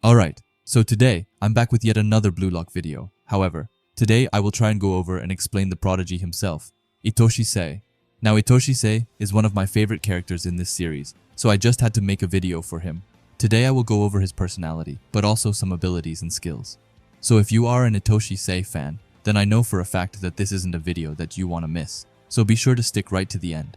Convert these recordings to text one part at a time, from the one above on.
Alright, so today I'm back with yet another Blue Lock video. However, today I will try and go over and explain the prodigy himself, Itoshi Sae. Now Itoshi Sae is one of my favorite characters in this series, so I just had to make a video for him. Today I will go over his personality, but also some abilities and skills. So if you are an Itoshi Sae fan, then I know for a fact that this isn't a video that you want to miss, so be sure to stick right to the end.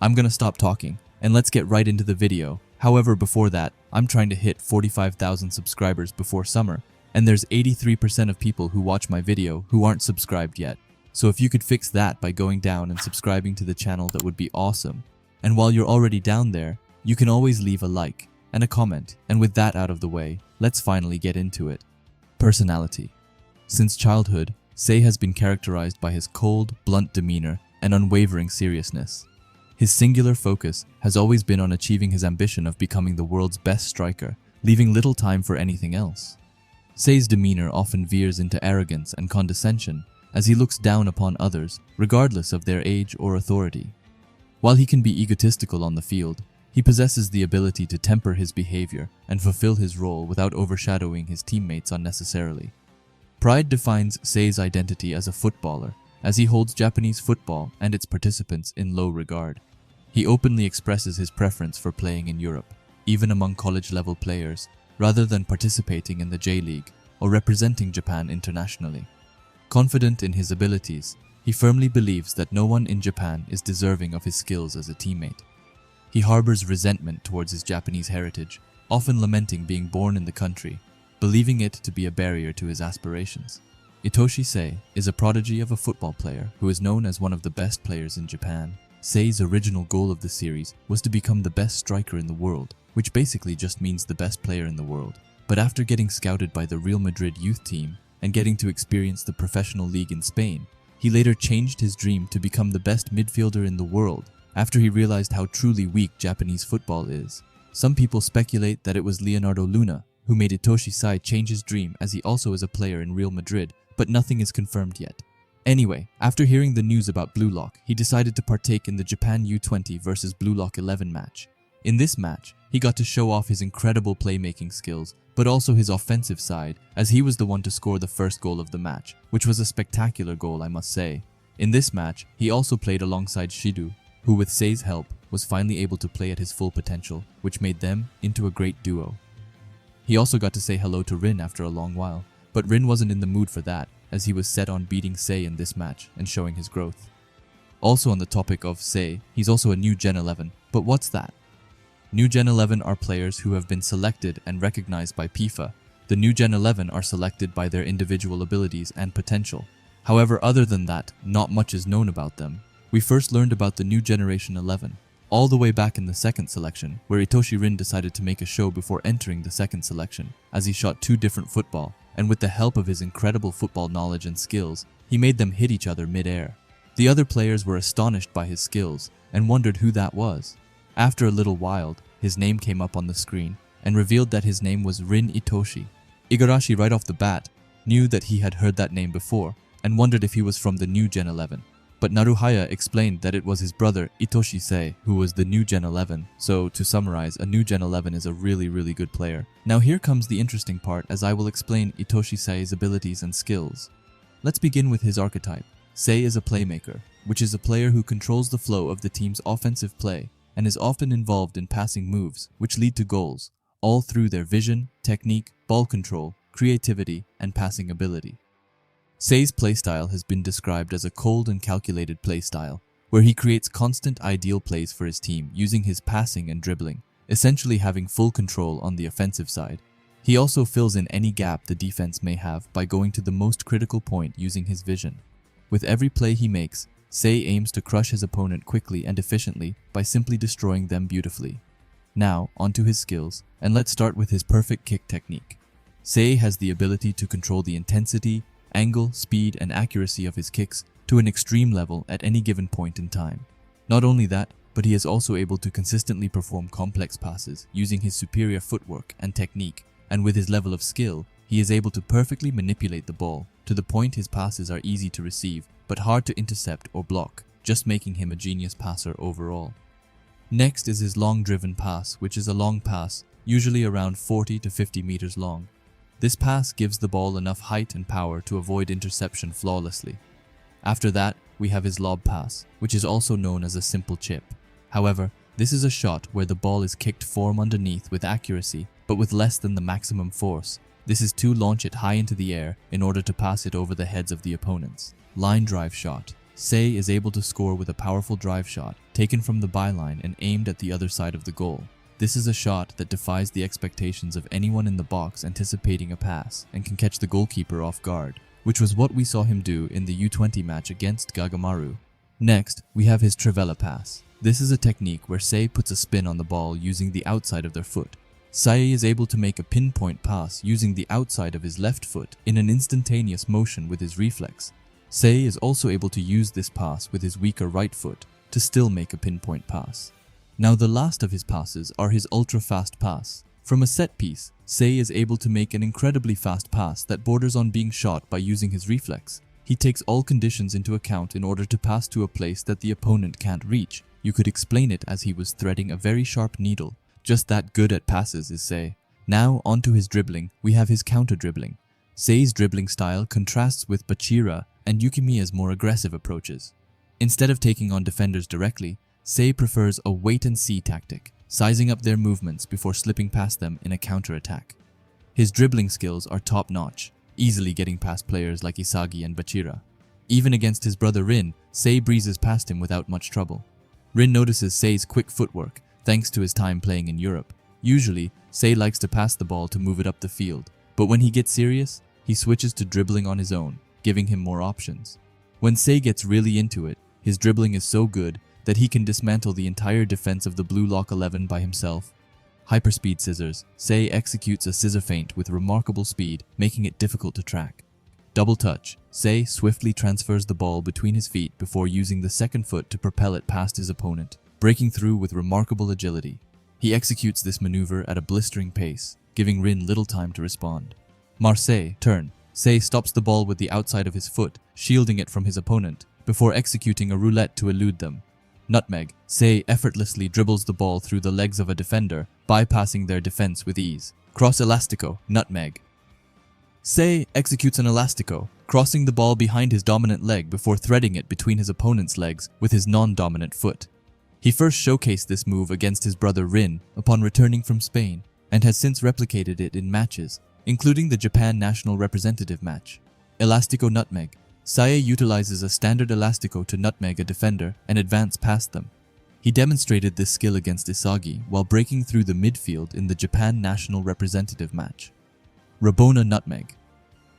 I'm gonna stop talking, and let's get right into the video. However, before that, I'm trying to hit 45,000 subscribers before summer, and there's 83% of people who watch my video who aren't subscribed yet. So if you could fix that by going down and subscribing to the channel, that would be awesome. And while you're already down there, you can always leave a like and a comment, and with that out of the way, let's finally get into it. Personality. Since childhood, Sae has been characterized by his cold, blunt demeanor and unwavering seriousness. His singular focus has always been on achieving his ambition of becoming the world's best striker, leaving little time for anything else. Sae's demeanor often veers into arrogance and condescension as he looks down upon others, regardless of their age or authority. While he can be egotistical on the field, he possesses the ability to temper his behavior and fulfill his role without overshadowing his teammates unnecessarily. Pride defines Sae's identity as a footballer, as he holds Japanese football and its participants in low regard. He openly expresses his preference for playing in Europe, even among college-level players, rather than participating in the J-League or representing Japan internationally. Confident in his abilities, he firmly believes that no one in Japan is deserving of his skills as a teammate. He harbors resentment towards his Japanese heritage, often lamenting being born in the country, believing it to be a barrier to his aspirations. Itoshi Sae is a prodigy of a football player who is known as one of the best players in Japan. Sae's original goal of the series was to become the best striker in the world, which basically just means the best player in the world. But after getting scouted by the Real Madrid youth team and getting to experience the professional league in Spain, he later changed his dream to become the best midfielder in the world after he realized how truly weak Japanese football is. Some people speculate that it was Leonardo Luna who made Itoshi Sae change his dream, as he also is a player in Real Madrid, but nothing is confirmed yet. Anyway, after hearing the news about Blue Lock, he decided to partake in the Japan U20 versus Blue Lock 11 match. In this match, he got to show off his incredible playmaking skills, but also his offensive side, as he was the one to score the first goal of the match, which was a spectacular goal, I must say. In this match, he also played alongside Shidu, who with Sae's help was finally able to play at his full potential, which made them into a great duo. He also got to say hello to Rin after a long while, but Rin wasn't in the mood for that, as he was set on beating Sae in this match and showing his growth. Also on the topic of Sae, he's also a new Gen 11, but what's that? New Gen 11 are players who have been selected and recognized by FIFA. The New Gen 11 are selected by their individual abilities and potential. However, other than that, not much is known about them. We first learned about the New Generation 11, all the way back in the second selection, where Itoshi Rin decided to make a show before entering the second selection, as he shot two different football, and with the help of his incredible football knowledge and skills, he made them hit each other mid-air. The other players were astonished by his skills, and wondered who that was. After a little while, his name came up on the screen, and revealed that his name was Rin Itoshi. Igarashi right off the bat knew that he had heard that name before, and wondered if he was from the New Gen 11. But Naruhaya explained that it was his brother Itoshi Sae who was the New Gen 11, so to summarize, a New Gen 11 is a really good player. Now here comes the interesting part, as I will explain Itoshi Sae's abilities and skills. Let's begin with his archetype. Sae is a playmaker, which is a player who controls the flow of the team's offensive play and is often involved in passing moves which lead to goals, all through their vision, technique, ball control, creativity, and passing ability. Sae's playstyle has been described as a cold and calculated playstyle, where he creates constant ideal plays for his team using his passing and dribbling, essentially having full control on the offensive side. He also fills in any gap the defense may have by going to the most critical point using his vision. With every play he makes, Sae aims to crush his opponent quickly and efficiently by simply destroying them beautifully. Now, onto his skills, and let's start with his perfect kick technique. Sae has the ability to control the intensity, angle, speed, and accuracy of his kicks to an extreme level at any given point in time. Not only that, but he is also able to consistently perform complex passes using his superior footwork and technique, and with his level of skill, he is able to perfectly manipulate the ball to the point his passes are easy to receive but hard to intercept or block, just making him a genius passer overall. Next is his long driven pass, which is a long pass usually around 40 to 50 meters long. This pass gives the ball enough height and power to avoid interception flawlessly. After that, we have his lob pass, which is also known as a simple chip. However, this is a shot where the ball is kicked from underneath with accuracy, but with less than the maximum force. This is to launch it high into the air in order to pass it over the heads of the opponents. Line drive shot. Sae is able to score with a powerful drive shot, taken from the byline and aimed at the other side of the goal. This is a shot that defies the expectations of anyone in the box anticipating a pass and can catch the goalkeeper off guard, which was what we saw him do in the U20 match against Gagamaru. Next, we have his Trivela pass. This is a technique where Sae puts a spin on the ball using the outside of their foot. Sae is able to make a pinpoint pass using the outside of his left foot in an instantaneous motion with his reflex. Sae is also able to use this pass with his weaker right foot to still make a pinpoint pass. Now the last of his passes are his ultra-fast pass. From a set piece, Sae is able to make an incredibly fast pass that borders on being shot by using his reflex. He takes all conditions into account in order to pass to a place that the opponent can't reach. You could explain it as he was threading a very sharp needle. Just that good at passes is Sae. Now onto his dribbling, we have his counter dribbling. Sae's dribbling style contrasts with Bachira and Yukimiya's more aggressive approaches. Instead of taking on defenders directly, Sae prefers a wait-and-see tactic, sizing up their movements before slipping past them in a counter-attack. His dribbling skills are top-notch, easily getting past players like Isagi and Bachira. Even against his brother Rin, Sae breezes past him without much trouble. Rin notices Sae's quick footwork, thanks to his time playing in Europe. Usually, Sae likes to pass the ball to move it up the field, but when he gets serious, he switches to dribbling on his own, giving him more options. When Sae gets really into it, his dribbling is so good that he can dismantle the entire defense of the Blue Lock 11 by himself. Hyperspeed scissors. Sae executes a scissor feint with remarkable speed, making it difficult to track. Double touch. Sae swiftly transfers the ball between his feet before using the second foot to propel it past his opponent, breaking through with remarkable agility. He executes this maneuver at a blistering pace, giving Rin little time to respond. Marseille, turn. Sae stops the ball with the outside of his foot, shielding it from his opponent, before executing a roulette to elude them. Nutmeg. Sae effortlessly dribbles the ball through the legs of a defender, bypassing their defense with ease. Cross elastico. Nutmeg. Sae executes an elastico, crossing the ball behind his dominant leg before threading it between his opponent's legs with his non-dominant foot. He first showcased this move against his brother Rin upon returning from Spain, and has since replicated it in matches, including the Japan national representative match. Elastico nutmeg. Sae utilizes a standard elastico to nutmeg a defender and advance past them. He demonstrated this skill against Isagi while breaking through the midfield in the Japan national representative match. Rabona nutmeg.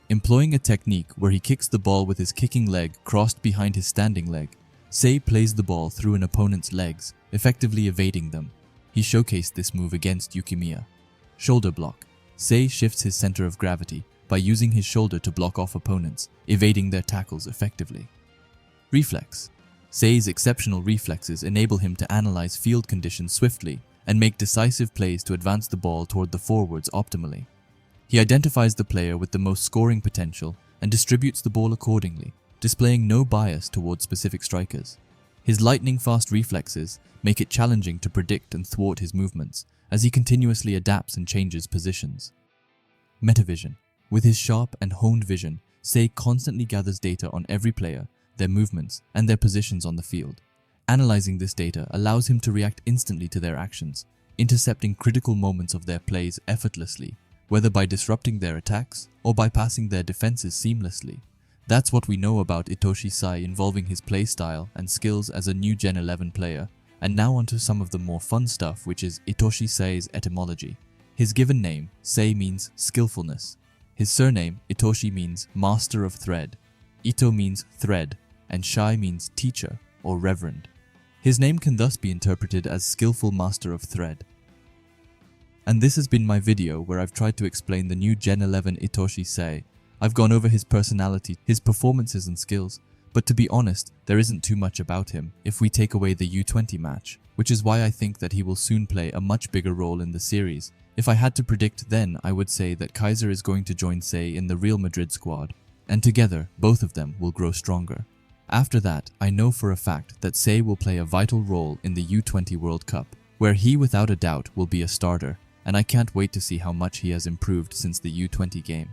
Employing a technique where he kicks the ball with his kicking leg crossed behind his standing leg, Sae plays the ball through an opponent's legs, effectively evading them. He showcased this move against Yukimiya. Shoulder block. Sae shifts his center of gravity by using his shoulder to block off opponents, evading their tackles effectively. Reflex. Sae's exceptional reflexes enable him to analyze field conditions swiftly and make decisive plays to advance the ball toward the forwards optimally. He identifies the player with the most scoring potential and distributes the ball accordingly, displaying no bias towards specific strikers. His lightning-fast reflexes make it challenging to predict and thwart his movements as he continuously adapts and changes positions. Metavision. With his sharp and honed vision, Sae constantly gathers data on every player, their movements, and their positions on the field. Analyzing this data allows him to react instantly to their actions, intercepting critical moments of their plays effortlessly, whether by disrupting their attacks or by passing their defenses seamlessly. That's what we know about Itoshi Sae involving his play style and skills as a new Gen 11 player. And now onto some of the more fun stuff, which is Itoshi Sae's etymology. His given name, Sae, means skillfulness. His surname, Itoshi, means master of thread. Ito means thread, and Shai means teacher or reverend. His name can thus be interpreted as skillful master of thread. And this has been my video where I've tried to explain the new Gen 11 Itoshi Sae. I've gone over his personality, his performances and skills, but to be honest, there isn't too much about him if we take away the U20 match, which is why I think that he will soon play a much bigger role in the series. If I had to predict then, I would say that Kaiser is going to join Sae in the Real Madrid squad, and together, both of them will grow stronger. After that, I know for a fact that Sae will play a vital role in the U20 World Cup, where he without a doubt will be a starter. and I can't wait to see how much he has improved since the U20 game.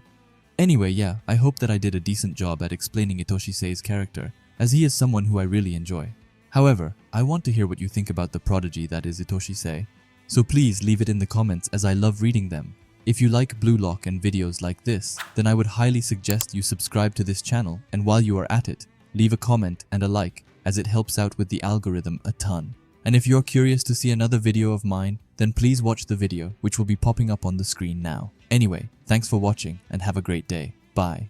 Anyway, yeah, I hope that I did a decent job at explaining Itoshi Sae's character, as he is someone who I really enjoy. However, I want to hear what you think about the prodigy that is Itoshi Sae, so please leave it in the comments as I love reading them. If you like Blue Lock and videos like this, then I would highly suggest you subscribe to this channel, and while you are at it, leave a comment and a like, as it helps out with the algorithm a ton. And if you're curious to see another video of mine, then please watch the video which will be popping up on the screen now. Anyway, thanks for watching and have a great day. Bye.